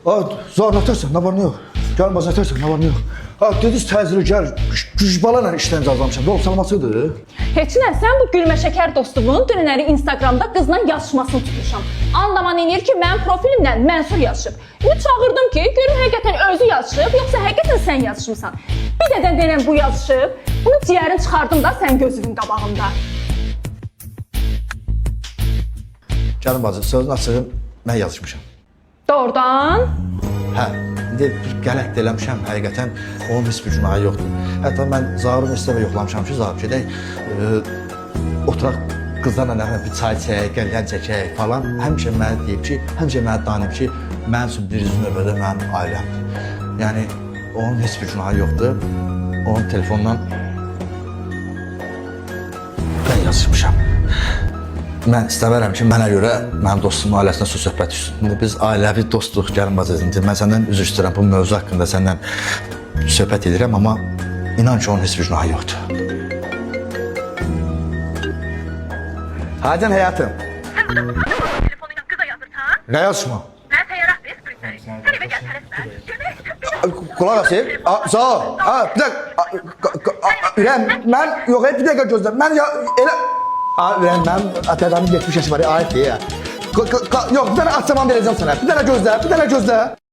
Zor nətərsən, nə var nə yox? Gəlin baz nətərsən, nə var nə yox? Dediniz təcili gəl, gücbala ilə işləm yazmışam. Yol salamasıdır. Heç nə, sən bu gülmə şəkər dostumun dünənləri Instagramda qızla yazışmasını tutmuşam. Anlaman eləyir ki, mənim profilimdən Mənsur yazışıb. Çağırdım ki, görüm həqiqətən özü yazışıb, yoxsa həqiqətən sən yazışmısan. Bir dədən denən bu yazışıb, bunu ciyərin çıxardım da sən gözünün qabağında. Gəlin bacı, sözün açığın mən yazışmışam. Doğrudan? Hə, indi bir qələt də eləmişəm, həqiqətən onun heç bir günahı yoxdur. Hətta mən Zaurun istəmə yoxlamışam ki, Zaur gedək, oturaq qızlarla nəfər bir çay çəkək, qəlyan çəkək falan. Həmişə mənə deyib ki, həmişə mənə danıb ki, mənim üçün birinci növbədə mənim ailəmdir. Yəni, onun heç bir günahı yoxdur. Onun telefondan mən yazışmışam. Mən istəmərəm ki, mənə görə mənim dostumun ailəsinə su söhbət düşsün. İndi biz ailəvi dostluq gəlin bacacığım. Mən səndən üzr istəyirəm, bu mövzu haqqında səndən söhbət edirəm, amma inan ki, onun heç bir günahı yoxdur. Hacan həyatım. Sen burada fotoğraf telefonuyla kıza yazırsan. Nə yazışma? Ben seyahat ve sprinteri. Sen eve gel tələsmə. Görmək istəyirəm. Qulaq asayım. Sağ ol. Bir dəqiqə. Ürəm, mən yox, bir dəqiqə gözlə. Mən ya elə Ürəm, mənim ətədəmin 70 yaşı var, ayət deyə. Yox, bir dənə açamam verəcəm sənə. Bir dənə gözlə, bir dənə gözlə.